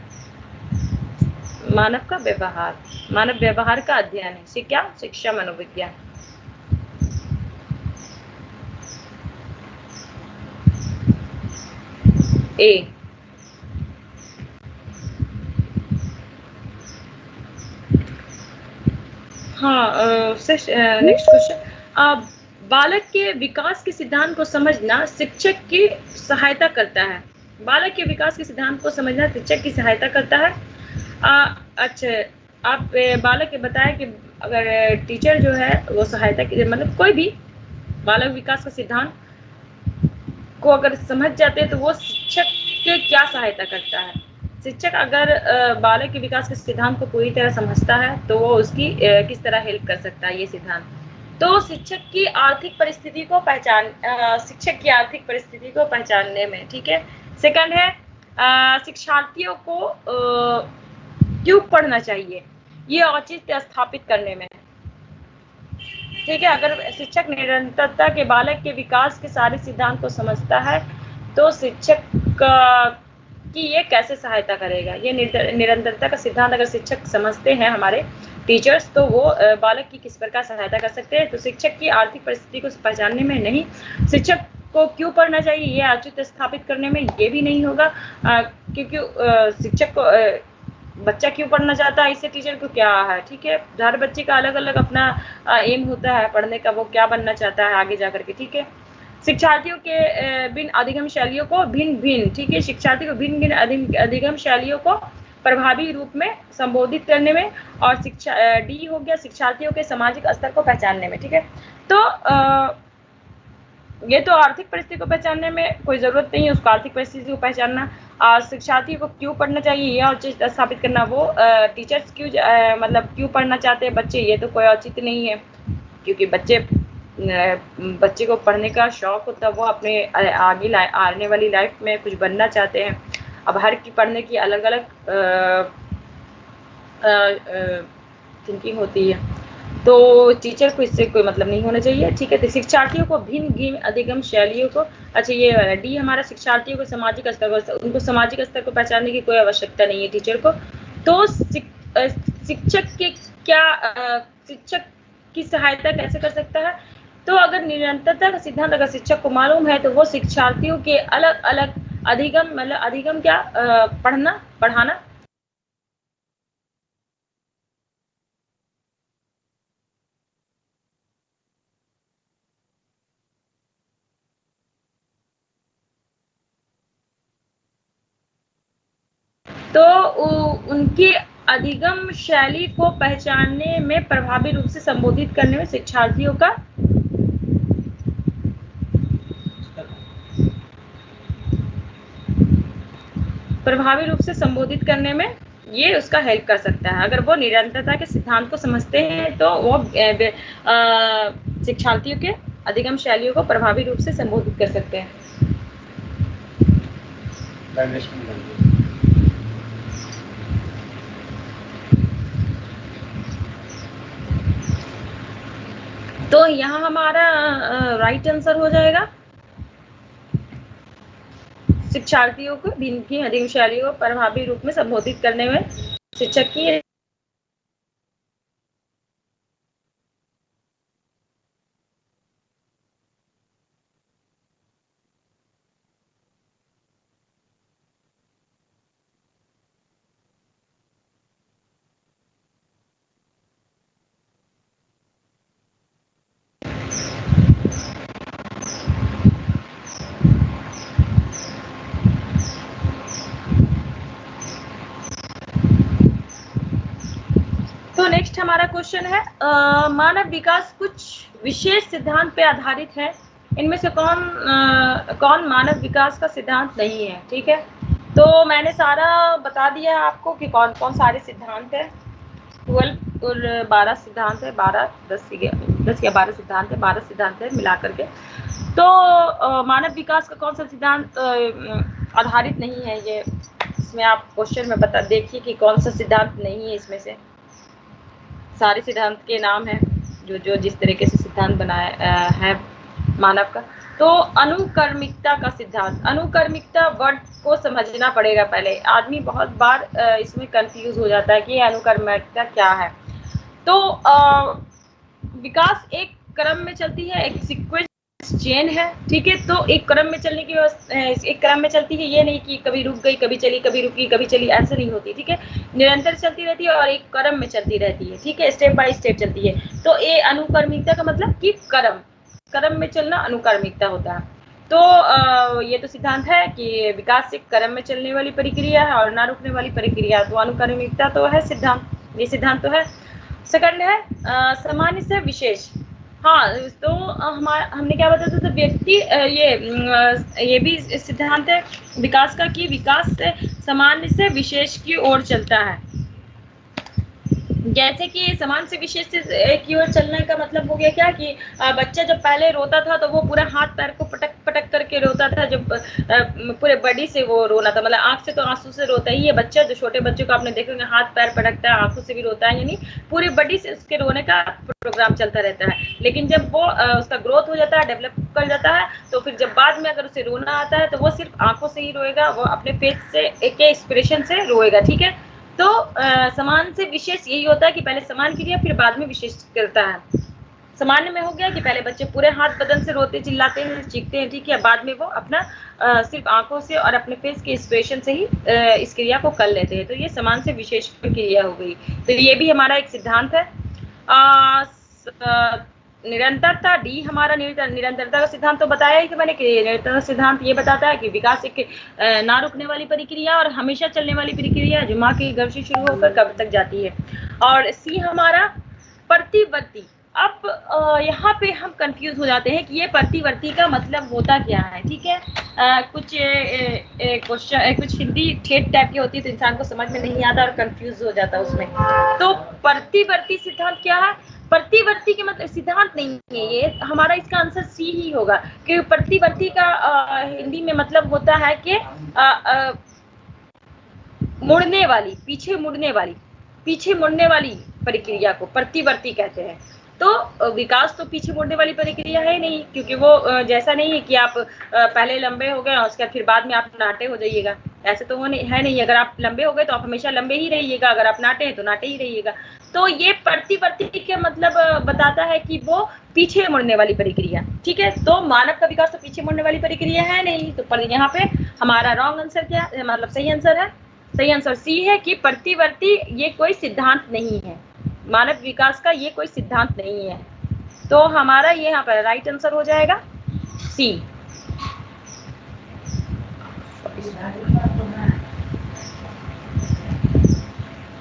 मानव का व्यवहार, मानव व्यवहार का अध्ययन है क्या? शिक्षा मनोविज्ञान। ए। हाँ, नेक्स्ट क्वेश्चन। बालक के विकास के सिद्धांत को समझना शिक्षक की सहायता करता है। बालक के विकास के सिद्धांत को समझना शिक्षक की सहायता करता है। अच्छा, आप बालक के बताएं कि अगर टीचर जो है वो सहायता की, मतलब कोई भी बालक विकास का सिद्धांत को अगर समझ जाते हैं तो वो शिक्षक के क्या सहायता करता है? शिक्षक अगर बालक के विकास के सिद्धांत को पूरी तरह समझता है तो वो उसकी किस तरह हेल्प कर सकता है ये सिद्धांत? तो शिक्षक की आर्थिक परिस्थिति को शिक्षक की आर्थिक परिस्थिति को पहचानने में। ठीक है, सेकंड है शिक्षार्थियों को क्यों पढ़ना चाहिए, ये औचित्य स्थापित करने में। ठीक है, अगर शिक्षक निरंतरता के बालक के विकास के सारे सिद्धांत को समझता है तो शिक्षक की ये कैसे सहायता करेगा? ये निरंतरता का सिद्धांत अगर शिक्षक समझते हैं, हमारे टीचर्स, तो वो बालक की किस प्रकार सहायता कर सकते हैं? तो शिक्षक की आर्थिक परिस्थिति को पहचानने में नहीं, शिक्षक को क्यों पढ़ना चाहिए ये औचित्य स्थापित करने में, ये भी नहीं होगा, क्योंकि शिक्षक को बच्चा क्यों पढ़ना चाहता है इससे टीचर को क्या है। ठीक है, हर बच्चे का अलग अलग अपना एम होता है पढ़ने का, वो क्या बनना चाहता है आगे जाकर के। ठीक है, शिक्षार्थियों के भिन्न अधिगम शैलियों को ठीक है, शिक्षार्थी को भिन्न अधिगम शैलियों को प्रभावी रूप में संबोधित करने में, और डी हो गया शिक्षार्थियों के सामाजिक स्तर को पहचानने में। ठीक है, तो ये तो आर्थिक परिस्थिति को पहचानने में कोई जरूरत नहीं है, उसको आर्थिक परिस्थिति को पहचानना। शिक्षार्थी को क्यों पढ़ना चाहिए यह औचित्य स्थापित करना, वो टीचर्स क्यों मतलब क्यों पढ़ना चाहते हैं बच्चे, ये तो कोई औचित्य नहीं है, क्योंकि बच्चे को पढ़ने का शौक होता है, वो अपने आगे आने वाली लाइफ में कुछ बनना चाहते हैं। अब हर की पढ़ने की अलग अलग थिंकिंग होती है। तो टीचर को इससे कोई मतलब नहीं होना चाहिए, ठीक है। तो शिक्षार्थियों को भिन्न भिन्न अधिगम शैलियों को, अच्छा ये वाला डी हमारा, शिक्षार्थियों को सामाजिक स्तर को, उनको सामाजिक स्तर को पहचानने की कोई आवश्यकता नहीं है टीचर को। तो शिक्षक के क्या शिक्षक की सहायता कैसे कर सकता है? तो अगर निरंतरता का सिद्धांत अगर शिक्षक को मालूम है तो वो शिक्षार्थियों के अलग अलग अधिगम, मतलब अधिगम क्या, पढ़ना पढ़ाना, तो उनकी अधिगम शैली को पहचानने में, प्रभावी रूप से संबोधित करने में शिक्षार्थियों का प्रभावी रूप से संबोधित करने में ये उसका हेल्प कर सकता है। अगर वो निरंतरता के सिद्धांत को समझते हैं तो वो शिक्षार्थियों के अधिगम शैलियों को प्रभावी रूप से संबोधित कर सकते हैं। तो यहाँ हमारा राइट आंसर हो जाएगा, शिक्षार्थियों को भिन्न अधिगम शैलियों को प्रभावी रूप में संबोधित करने में शिक्षक की तो नेक्स्ट हमारा क्वेश्चन है, मानव विकास कुछ विशेष सिद्धांत पे आधारित है, इनमें से कौन मानव विकास का सिद्धांत नहीं है? ठीक है, तो मैंने सारा बता दिया आपको कि कौन कौन सारे सिद्धांत है। 12 और 12 सिद्धांत है, 10 या 12 सिद्धांत है, 12 सिद्धांत है मिला करके। तो मानव विकास का कौन सा सिद्धांत आधारित नहीं है, ये इसमें आप क्वेश्चन में बता देखिए कि कौन सा सिद्धांत नहीं है। इसमें से सारे सिद्धांत के नाम हैं जो जिस तरीके से सिद्धांत बनाया है मानव का। तो अनुकर्मिकता का सिद्धांत, अनुकर्मिकता वर्ड को समझना पड़ेगा पहले, आदमी बहुत बार इसमें कंफ्यूज हो जाता है कि अनुकर्मिकता क्या है। तो विकास एक क्रम में चलती है, एक सीक्वेंस चेन है, ठीक है। तो एक क्रम में चलने की एक क्रम में चलती है, ये नहीं कि कभी रुक गई, कभी चली, कभी रुकी, कभी चली, ऐसे नहीं होती, ठीक है। निरंतर चलती रहती है और एक क्रम में चलती रहती है, ठीक है, स्टेप बाय स्टेप चलती है। तो ये अनुकर्मिकता का मतलब कि क्रम में चलना अनुकर्मिकता होता है। तो ये तो सिद्धांत है कि विकास एक क्रम में चलने वाली प्रक्रिया है और ना रुकने वाली प्रक्रिया, तो अनुकर्मिकता तो है सिद्धांत, ये सिद्धांत तो है। सेकंड है सामान्य से विशेष। हाँ, तो हमने क्या बताया था, तो व्यक्ति ये भी सिद्धांत है विकास का कि विकास से सामान्य से विशेष की ओर चलता है। जैसे कि समान से विशेष की ओर चलने का मतलब हो गया क्या कि बच्चा जब पहले रोता था तो वो पूरा हाथ पैर को पटक पटक करके रोता था, जब पूरे बॉडी से वो रोना था, मतलब आंख से तो आंसू से रोता ही है बच्चा, जो छोटे बच्चों को आपने देखोगे हाथ पैर पटकता है, आंखों से भी रोता है, यानी पूरी बॉडी से उसके रोने का प्रोग्राम चलता रहता है। लेकिन जब वो उसका ग्रोथ हो जाता है, डेवलप कर जाता है, तो फिर जब बाद में अगर उसे रोना आता है तो वो सिर्फ आंखों से ही रोएगा, वो अपने फेस से एक एक्सप्रेशन से रोएगा, ठीक है। तो समान से विशेष यही होता है कि पहले समान क्रिया फिर बाद में विशेष करता है। सामान्य में हो गया कि पहले बच्चे पूरे हाथ बदन से रोते चिल्लाते हैं चीखते हैं, ठीक है, बाद में वो अपना सिर्फ आंखों से और अपने फेस के एक्सप्रेशन से ही इस क्रिया को कर लेते हैं। तो ये समान से विशेष क्रिया हो गई। तो ये भी हमारा एक सिद्धांत है। निरंतरता डी हमारा निरंतरता का सिद्धांत तो बताया ही कि मैंने कि निरंतरता सिद्धांत ये बताता है कि विकास एक ना रुकने वाली प्रक्रिया और हमेशा चलने वाली प्रक्रिया जो माँ के गर्भ से शुरू होकर कब तक जाती है। और सी हमारा प्रतिवर्ती। अब यहाँ पे हम कंफ्यूज हो जाते हैं कि ये प्रतिवर्ती का मतलब होता क्या है, ठीक है। कुछ क्वेश्चन कुछ हिंदी ठेठ टाइप की होती है तो इंसान को समझ में नहीं आता और कंफ्यूज हो जाता है उसमें। तो प्रतिवर्ती सिद्धांत क्या है? प्रतिवर्ती के मतलब सिद्धांत नहीं है ये, हमारा इसका आंसर सी ही होगा, क्योंकि प्रतिवर्ती का हिंदी में मतलब होता है कि मुड़ने वाली, पीछे मुड़ने वाली प्रक्रिया को प्रतिवर्ती कहते हैं। तो विकास तो पीछे मुड़ने वाली प्रक्रिया है नहीं, क्योंकि वो जैसा नहीं है कि आप पहले लंबे हो गए और उसके बाद फिर बाद में आप नाटे हो जाइएगा, ऐसे तो वो नहीं है नहीं। अगर आप लंबे हो गए तो आप हमेशा लंबे ही रहिएगा, अगर आप नाटे हैं तो नाटे ही रहिएगा। तो ये प्रतिवर्ती के मतलब बताता है कि वो पीछे मुड़ने वाली प्रक्रिया, ठीक है। तो मानव का विकास तो पीछे मुड़ने वाली प्रक्रिया है नहीं, तो पर यहाँ पे हमारा रॉन्ग आंसर क्या है, मतलब सही आंसर है, सही आंसर सी है कि प्रतिवर्ती ये कोई सिद्धांत नहीं है, मानव विकास का ये कोई सिद्धांत नहीं है। तो हमारा ये यहाँ पर राइट आंसर हो जाएगा सी।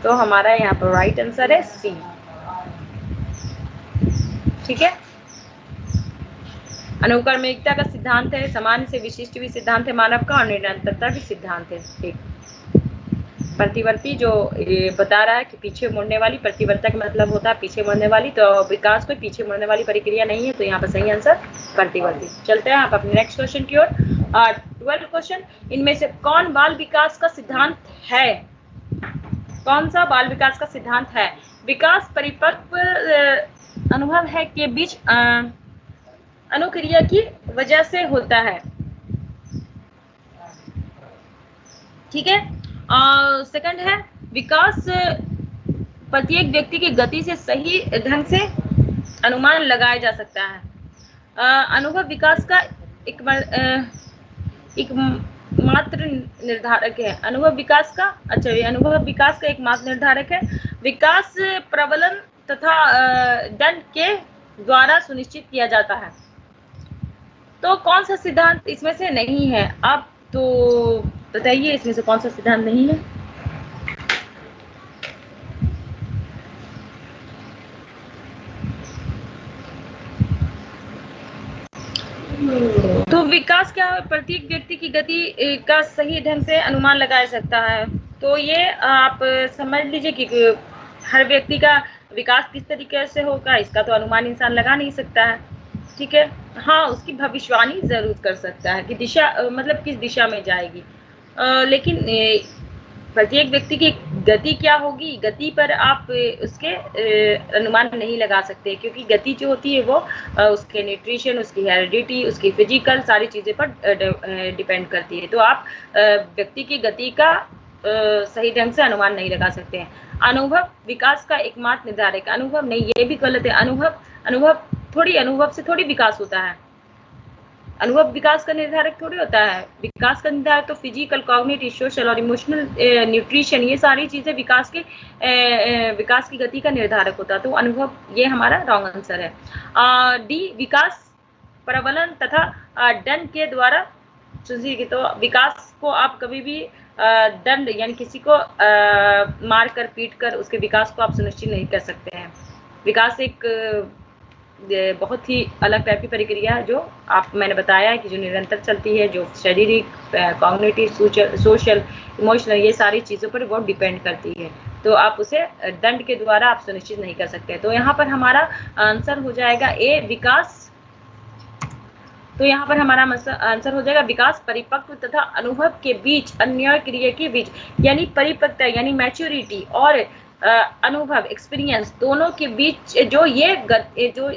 तो हमारा यहाँ पर राइट आंसर है सी, ठीक है। अनुक्रमिकता का सिद्धांत है, सामान्य से विशिष्ट भी सिद्धांत है मानव का, और निरंतरता भी सिद्धांत है। ठीक, प्रतिवर्ती जो बता रहा है कि पीछे मुड़ने वाली, प्रतिवर्ता का मतलब होता है पीछे मुड़ने वाली, तो विकास कोई पीछे मुड़ने वाली प्रक्रिया नहीं है, तो यहाँ पर सही आंसर प्रतिवर्ती। चलते हैं आप अपने नेक्स्ट क्वेश्चन की ओर। 12 क्वेश्चन, इनमें से कौन बाल विकास का सिद्धांत है? कौन सा बाल विकास का सिद्धांत है? विकास परिपक्व अनुभव है के बीच अनुक्रिया की वजह से होता है, ठीक है। सेकंड है विकास प्रत्येक व्यक्ति की गति से सही ढंग से अनुमान लगाया जा सकता है। अनुभव विकास का एक मात्र निर्धारक है। अनुभव विकास का, अच्छा ये अनुभव विकास का एक मात्र निर्धारक है। विकास प्रबलन तथा दंड के द्वारा सुनिश्चित किया जाता है। तो कौन सा सिद्धांत इसमें से नहीं है? आप तो बताइए इसमें से कौन सा सिद्धांत नहीं है? तो विकास क्या है? प्रत्येक व्यक्ति की गति का सही ढंग से अनुमान लगाया सकता है। तो ये आप समझ लीजिए कि हर व्यक्ति का विकास किस तरीके से होगा, इसका तो अनुमान इंसान लगा नहीं सकता है, ठीक है। हाँ, उसकी भविष्यवाणी जरूर कर सकता है कि दिशा मतलब किस दिशा में जाएगी, लेकिन प्रत्येक व्यक्ति की गति क्या होगी, गति पर आप उसके अनुमान नहीं लगा सकते, क्योंकि गति जो होती है वो उसके न्यूट्रिशन, उसकी हेरिडिटी, उसकी फिजिकल सारी चीज़ें पर डिपेंड करती है। तो आप व्यक्ति की गति का सही ढंग से अनुमान नहीं लगा सकते हैं। अनुभव विकास का एकमात्र निर्धारक, अनुभव नहीं, ये भी गलत है। अनुभव से थोड़ी विकास होता है, अनुभव विकास का निर्धारक थोड़ी होता है। विकास का निर्धारक तो फिजिकल, कॉग्निटिव, सोशल और इमोशनल, न्यूट्रिशन, ये सारी चीजें विकास की गति का निर्धारक होता है। तो अनुभव ये हमारा रॉन्ग आंसर है। डी विकास प्रबलन तथा दंड के द्वारा सुनिश्चित। तो विकास को आप कभी भी दंड यानी किसी को मार कर पीट कर उसके विकास को आप सुनिश्चित नहीं कर सकते हैं। विकास एक बहुत ही अलग टाइप की प्रक्रिया है, जो मैंने बताया है कि जो निरंतर चलती है, जो शारीरिक, कॉग्निटिव, सोशल, इमोशनल, ये सारी चीज़ों पर वो डिपेंड करती है। तो आप उसे दंड के द्वारा आप सुनिश्चित नहीं कर सकते। तो यहाँ पर हमारा आंसर हो जाएगा ए विकास। तो यहाँ पर हमारा आंसर हो जाएगा विकास परिपक्व तथा अनुभव के बीच, अन्य क्रिया के बीच, यानी परिपक्वता यानी मैच्योरिटी और अनुभव, एक्सपीरियंस, दोनों के बीच जो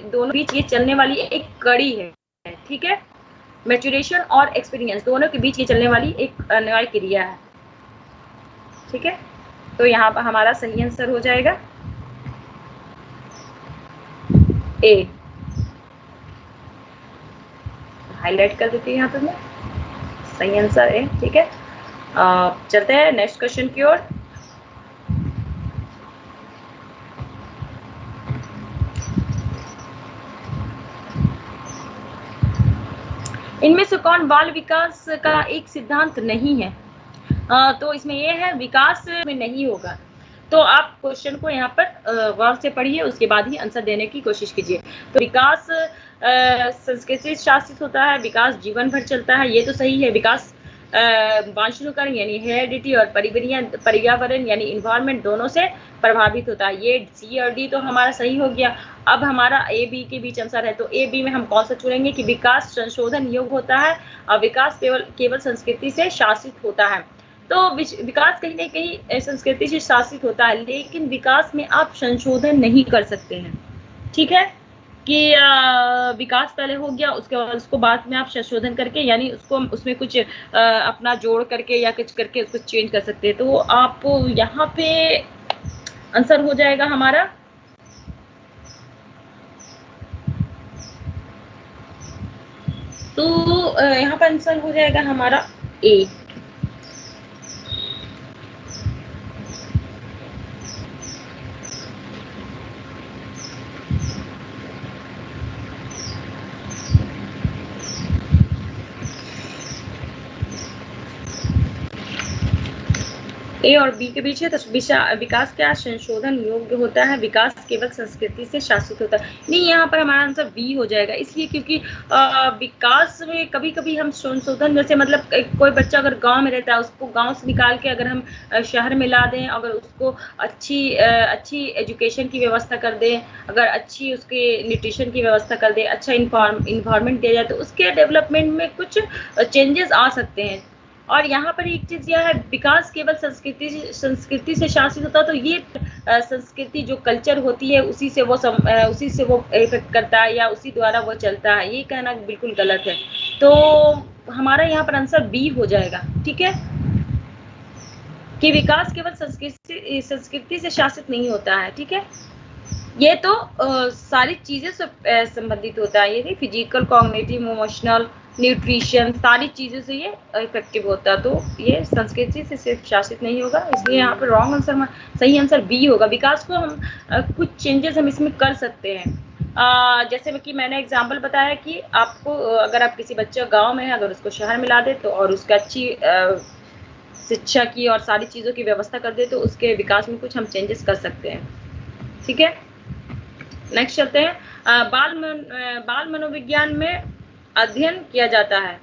दोनों बीच ये चलने वाली एक कड़ी है, ठीक है। मैच्योरेशन और एक्सपीरियंस दोनों के बीच ये चलने वाली एक अन्य क्रिया है, ठीक है। तो यहाँ पर हमारा सही आंसर हो जाएगा ए। हाईलाइट कर देती है यहाँ पर मैं, सही आंसर है, ठीक है। चलते हैं नेक्स्ट क्वेश्चन की ओर। इनमें से कौन बाल विकास का एक सिद्धांत नहीं है? तो इसमें ये है विकास में नहीं होगा। तो आप क्वेश्चन को यहाँ पर गौर से पढ़िए, उसके बाद ही आंसर देने की कोशिश कीजिए। तो विकास संस्कृति शासित होता है, विकास जीवन भर चलता है, ये तो सही है। विकास वांछनीयकरण यानी हेरिडिटी और पर्यावरण यानी इन्वायरमेंट दोनों से प्रभावित होता है, ये सी और डी तो हमारा सही हो गया। अब हमारा ए बी के बीच आंसर है, तो ए बी में हम कौन सा चुनेंगे कि विकास संशोधन योग्य होता है और विकास केवल संस्कृति से शासित होता है। तो विकास कहीं ना कहीं संस्कृति से शासित होता है, लेकिन विकास में आप संशोधन नहीं कर सकते हैं, ठीक है, कि विकास पहले हो गया, उसके बाद उसको बाद में आप संशोधन करके, यानी उसको उसमें कुछ अपना जोड़ करके या कुछ करके उसको चेंज कर सकते हैं। तो आप यहाँ पे आंसर हो जाएगा हमारा तो यहाँ पर आंसर हो जाएगा हमारा ए। ए और बी के बीच है, तो विकास क्या संशोधन योग्य होता है, विकास केवल संस्कृति से शासित होता है। नहीं, यहाँ पर हमारा आंसर बी हो जाएगा, इसलिए क्योंकि विकास में कभी कभी हम संशोधन, जैसे मतलब कोई बच्चा अगर गांव में रहता है, उसको गांव से निकाल के अगर हम शहर में ला दें, अगर उसको अच्छी एजुकेशन की व्यवस्था कर दें, अगर अच्छी उसके न्यूट्रिशन की व्यवस्था कर दें, अच्छा इन्वायरमेंट दिया जाए, तो उसके डेवलपमेंट में कुछ चेंजेस आ सकते हैं। और यहाँ पर एक चीज यह है, विकास केवल संस्कृति से शासित होता है, तो ये संस्कृति जो कल्चर होती है उसी से वो इफेक्ट करता है या उसी द्वारा वो चलता है, ये कहना बिल्कुल गलत है। तो हमारा यहाँ पर आंसर बी हो जाएगा। ठीक है, कि विकास केवल संस्कृति से शासित नहीं होता है। ठीक है, ये तो सारी चीजें से संबंधित होता है, ये फिजिकल, कॉग्निटिव, इमोशनल, न्यूट्रिशन, सारी चीजों से ये इफेक्टिव होता है। तो ये संस्कृति से सिर्फ शासित नहीं होगा, इसलिए यहाँ पर रॉन्ग आंसर, सही आंसर बी होगा। विकास को हम कुछ चेंजेस हम इसमें कर सकते हैं, जैसे कि मैंने एग्जांपल बताया कि आपको अगर आप किसी बच्चे गांव में है, अगर उसको शहर में ला दे तो और उसका अच्छी शिक्षा की और सारी चीजों की व्यवस्था कर दे, तो उसके विकास में कुछ हम चेंजेस कर सकते हैं। ठीक है, नेक्स्ट चलते हैं। बाल मनोविज्ञान में अध्ययन किया जाता है,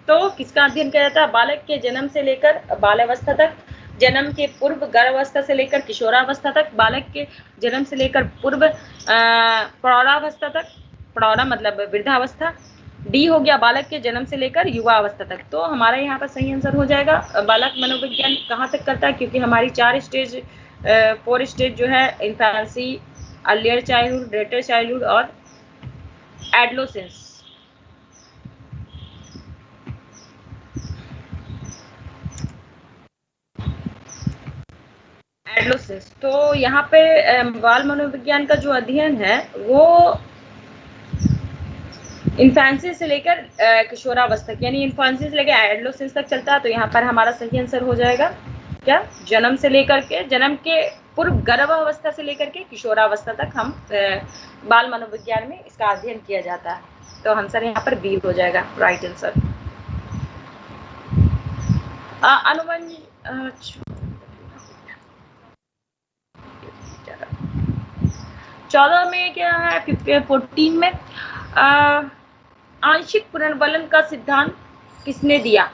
तो किसका अध्ययन किया जाता है? बालक के जन्म से लेकर बाल्यावस्था तक, जन्म के पूर्व गर्भावस्था से लेकर किशोरावस्था तक, बालक के जन्म से लेकर पूर्व प्रौढ़ावस्था तक, प्रौढ़ा मतलब वृद्धावस्था। डी हो गया बालक के जन्म से लेकर युवा अवस्था तक। तो हमारा यहाँ पर सही आंसर हो जाएगा बालक मनोविज्ञान कहाँ तक करता है, क्योंकि हमारी 4 स्टेज 4 स्टेज जो है, infancy, earlier childhood, letter childhood और एडोलेसेंस। एडोलेसेंस, तो यहाँ पे बाल मनोविज्ञान का जो अध्ययन है वो इन्फेंसी से लेकर किशोरावस्था, यानी इन्फेंसी से लेकर एडोलेसेंस तक चलता है। तो यहाँ पर हमारा सही आंसर हो जाएगा क्या? जन्म से लेकर के, जन्म के पूर्व गर्भावस्था से लेकर के किशोरावस्था तक हम बाल मनोविज्ञान में इसका अध्ययन किया जाता है। तो आंसर यहाँ पर बी हो जाएगा, राइट आंसर। अनुबंध 14 में क्या है, 14 में आंशिक पुनर्बलन का सिद्धांत किसने दिया?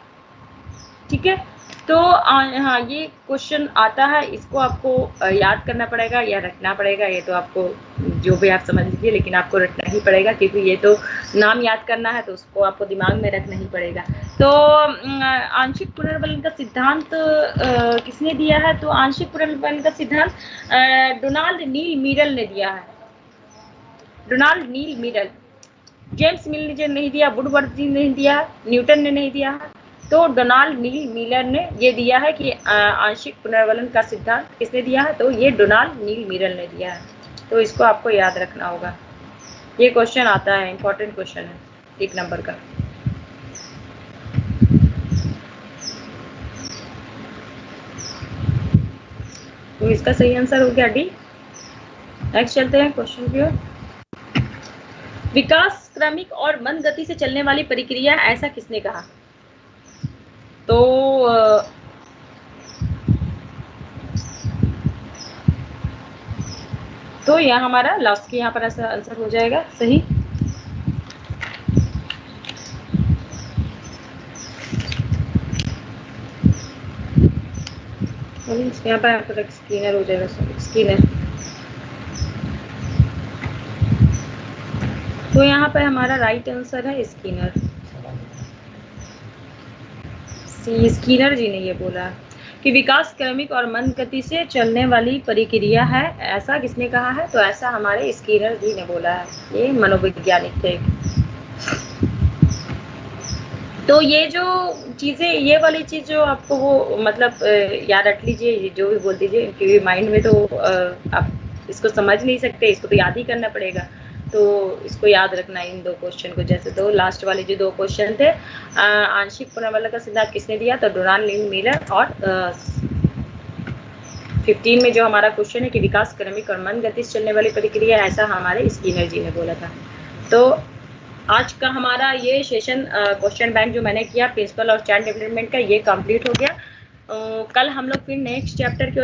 ठीक है, तो हाँ, ये क्वेश्चन आता है, इसको आपको याद करना पड़ेगा या रखना पड़ेगा, ये तो आपको जो भी आप समझ लीजिए, लेकिन आपको रखना ही पड़ेगा, क्योंकि ये तो नाम याद करना है, तो उसको आपको दिमाग में रखना ही पड़ेगा। तो आंशिक पुनर्बलन का सिद्धांत किसने दिया है? तो आंशिक पुनर्बलन का सिद्धांत डोनाल्ड नील मिरल ने दिया है। डोनाल्ड नील मिरल, जेम्स मिल ने नहीं दिया, वुडवर्थ ने नहीं दिया, न्यूटन ने नहीं दिया, तो डोनाल्ड नील मिरल ने ये दिया है कि आंशिक पुनर्बलन का सिद्धांत किसने दिया है? तो ये डोनाल्ड नील मिरल ने दिया है। तो इसको आपको याद रखना होगा, ये क्वेश्चन आता है, इंपॉर्टेंट क्वेश्चन है 1 नंबर का। तो इसका सही आंसर हो गया डी। नेक्स्ट चलते हैं क्वेश्चन की ओर। विकास क्रमिक और मंद गति से चलने वाली प्रक्रिया, ऐसा किसने कहा? तो यह हमारा लास्ट की यहाँ पर ऐसा आंसर हो जाएगा सही। यहाँ पर आपका स्किनर हो जाएगा, स्किनर। तो यहाँ पर हमारा राइट आंसर है स्किनर। स्किनर जी ने ये बोला, कि विकास क्रमिक और मंद गति से चलने वाली प्रक्रिया है। ऐसा किसने कहा है? तो ऐसा हमारे स्किनर जी ने बोला है, ये मनोवैज्ञानिक थे। तो ये जो चीजें, ये वाली चीज जो आपको वो मतलब याद रख लीजिए, जो भी बोल दीजिए, क्योंकि माइंड में तो आप इसको समझ नहीं सकते, इसको तो याद ही करना पड़ेगा। तो इसको याद रखना इन दो क्वेश्चन को। जैसे दो लास्ट वाले जो दो क्वेश्चन थे, आंशिक पुनर्वलन का सिद्धांत किसने दिया? तो डोनाल्ड लीन मिलर। और 15 में जो हमारा क्वेश्चन है कि विकास क्रमिक और मंद गति से चलने वाली प्रक्रिया, ऐसा हमारे स्किनर जी ने बोला था। तो आज का हमारा ये सेशन क्वेश्चन बैंक जो मैंने किया प्रिंसिपल और चाइल्ड डेवलपमेंट का, ये कंप्लीट हो गया। कल हम लोग फिर नेक्स्ट चैप्टर की